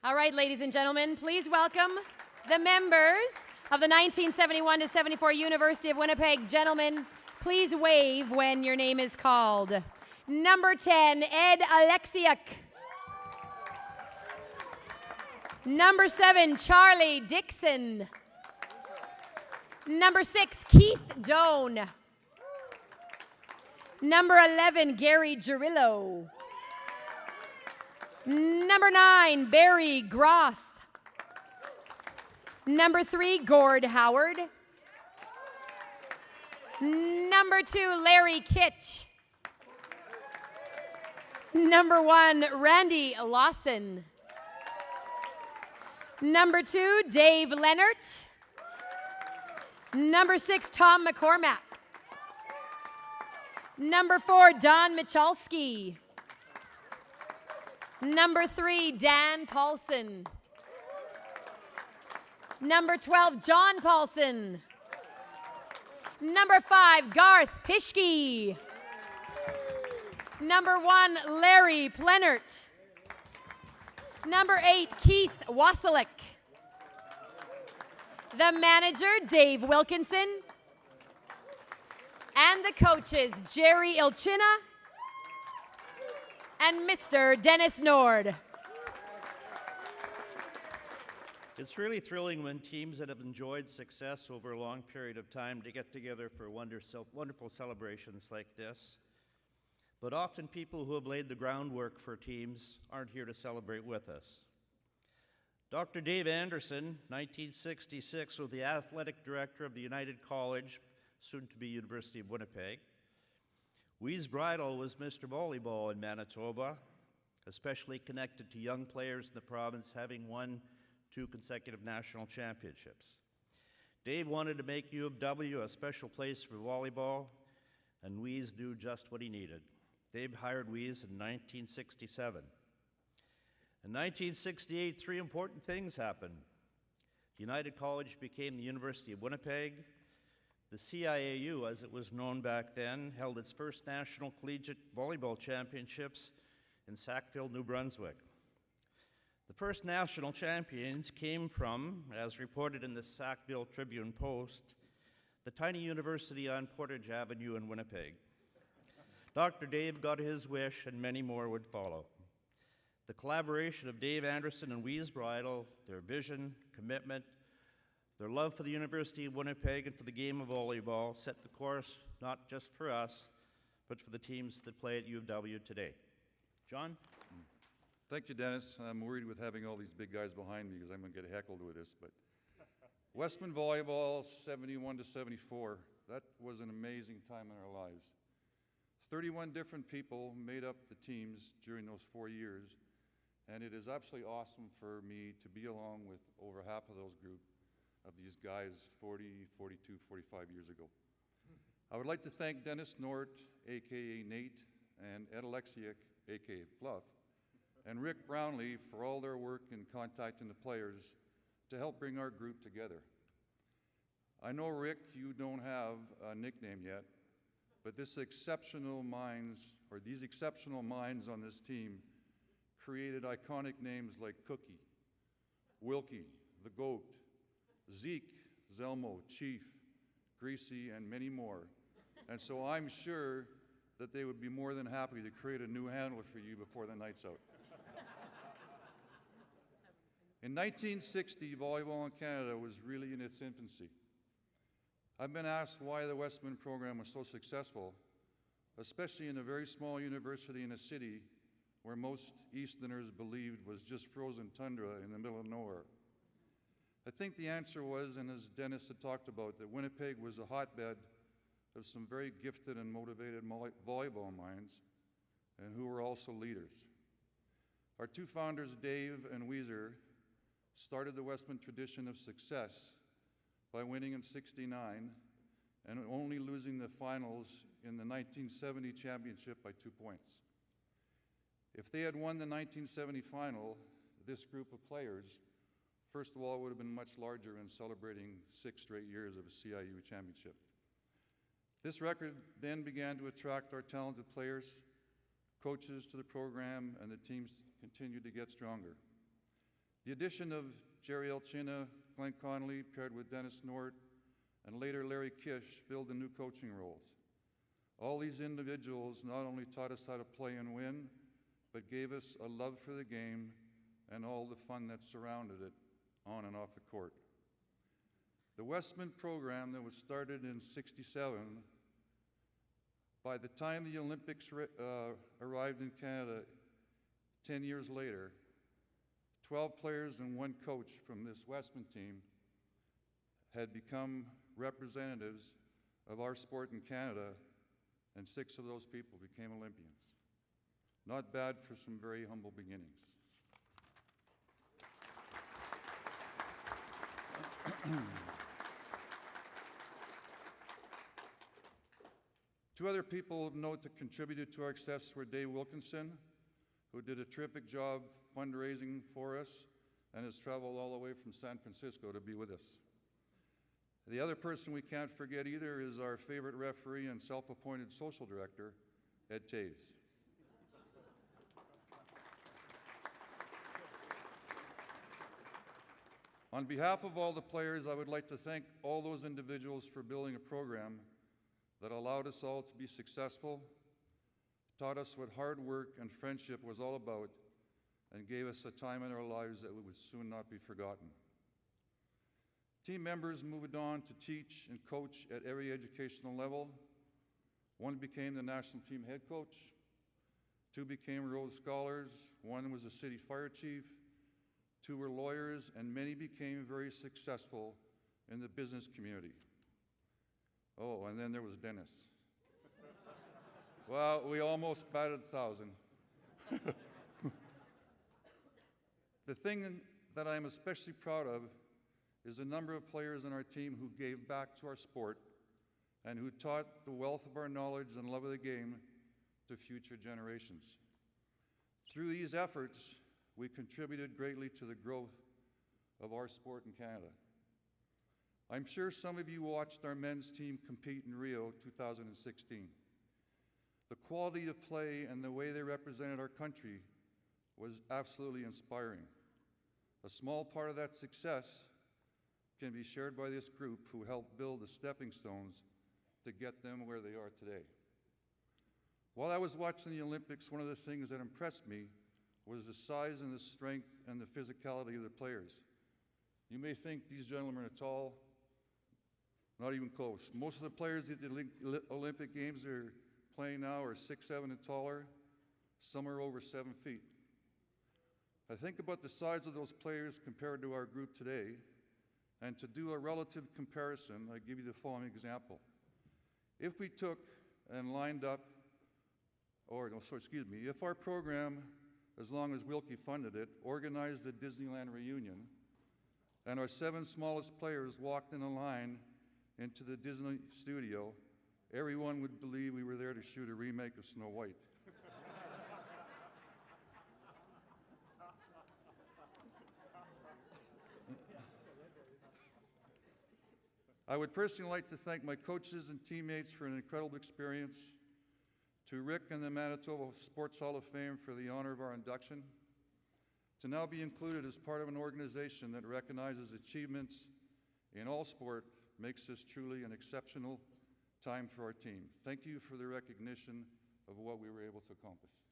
All right, ladies and gentlemen, please welcome the members of the 1971 to 74 University of Winnipeg. Gentlemen, please wave when your name is called. Number 10, Ed Alexiak. Number 7, Charlie Dixon. Number 6, Keith Doan. Number 11, Gary Girillo. Number 9, Barry Gross. Number 3, Gord Howard. Number 2, Larry Kich. Number 1, Randy Lawson. Number 2, Dave Leonard. Number 6, Tom McCormack. Number 4, Don Michalski. Number 3, Dan Paulson. Number 12, John Paulson. Number 5, Garth Pischke. Number 1, Larry Plenert. Number 8, Keith Wasilek. The manager, Dave Wilkinson. And the coaches, Jerry Ilchyna and Mr. Dennis Nord. It's really thrilling when teams that have enjoyed success over a long period of time to get together for wonderful celebrations like this. But often people who have laid the groundwork for teams aren't here to celebrate with us. Dr. Dave Anderson, 1966, was the athletic director of the United College, soon to be University of Winnipeg. Wezer Bridle was Mr. Volleyball in Manitoba, especially connected to young players in the province, having won 2 consecutive national championships. Dave wanted to make U of W a special place for volleyball, and Weeze knew just what he needed. Dave hired Weeze in 1967. In 1968, 3 important things happened. The United College became the University of Winnipeg. The CIAU, as it was known back then, held its first national collegiate volleyball championships in Sackville, New Brunswick. The first national champions came from, as reported in the Sackville Tribune Post, the tiny university on Portage Avenue in Winnipeg. Dr. Dave got his wish, and many more would follow. The collaboration of Dave Anderson and Wezer Bridle, their vision, commitment, their love for the University of Winnipeg and for the game of volleyball set the course not just for us, but for the teams that play at U of W today. John? Thank you, Dennis. I'm worried with having all these big guys behind me because I'm going to get heckled with this. But Wesmen Volleyball, 71 to 74, that was an amazing time in our lives. 31 different people made up the teams during those 4 years, and it is absolutely awesome for me to be along with over half of those group of these guys 40, 42, 45 years ago. I would like to thank Dennis Nord, a.k.a. Nate, and Ed Alexiak, a.k.a. Fluff, and Rick Brownlee for all their work in contacting the players to help bring our group together. I know, Rick, you don't have a nickname yet, but these exceptional minds on this team created iconic names like Cookie, Wilkie, the Goat, Zeke, Zelmo, Chief, Greasy, and many more. And so I'm sure that they would be more than happy to create a new handle for you before the night's out. In 1960, volleyball in Canada was really in its infancy. I've been asked why the Wesmen program was so successful, especially in a very small university in a city where most Easterners believed was just frozen tundra in the middle of nowhere. I think the answer was, and as Dennis had talked about, that Winnipeg was a hotbed of some very gifted and motivated volleyball minds, and who were also leaders. Our 2 founders, Dave and Wezer, started the Wesmen tradition of success by winning in '69 and only losing the finals in the 1970 championship by 2 points. If they had won the 1970 final, this group of players, first of all, would have been much larger in celebrating 6 straight years of a CIAU championship. This record then began to attract our talented players, coaches to the program, and the teams continued to get stronger. The addition of Jerry Ilchyna, Glen Conly, paired with Dennis Nord, and later Larry Kich, filled the new coaching roles. All these individuals not only taught us how to play and win, but gave us a love for the game and all the fun that surrounded it on and off the court. The Wesmen program that was started in '67, by the time the Olympics arrived in Canada 10 years later, 12 players and 1 coach from this Wesmen team had become representatives of our sport in Canada, and 6 of those people became Olympians. Not bad for some very humble beginnings. Two other people of note that contributed to our success were Dave Wilkinson, who did a terrific job fundraising for us and has traveled all the way from San Francisco to be with us. The other person we can't forget either is our favorite referee and self-appointed social director, Ed Taves. On behalf of all the players, I would like to thank all those individuals for building a program that allowed us all to be successful, taught us what hard work and friendship was all about, and gave us a time in our lives that would soon not be forgotten. Team members moved on to teach and coach at every educational level. 1 became the national team head coach, 2 became Rhodes Scholars, 1 was a city fire chief, 2 were lawyers, and many became very successful in the business community. Oh, and then there was Dennis. Well, we almost batted 1,000. The thing that I'm especially proud of is the number of players on our team who gave back to our sport and who taught the wealth of our knowledge and love of the game to future generations. Through these efforts, we contributed greatly to the growth of our sport in Canada. I'm sure some of you watched our men's team compete in Rio 2016. The quality of play and the way they represented our country was absolutely inspiring. A small part of that success can be shared by this group who helped build the stepping stones to get them where they are today. While I was watching the Olympics, one of the things that impressed me was the size and the strength and the physicality of the players. You may think these gentlemen are tall. Not even close. Most of the players at the Olympic Games are playing now are 6'7" and taller. Some are over 7 feet. I think about the size of those players compared to our group today, and to do a relative comparison, I give you the following example. If we took and lined up, if our program, as long as Wilkie funded it, organized a Disneyland reunion, and our 7 smallest players walked in a line into the Disney studio, everyone would believe we were there to shoot a remake of Snow White. I would personally like to thank my coaches and teammates for an incredible experience, to Rick and the Manitoba Sports Hall of Fame for the honor of our induction, to now be included as part of an organization that recognizes achievements in all sport makes this truly an exceptional time for our team. Thank you for the recognition of what we were able to accomplish.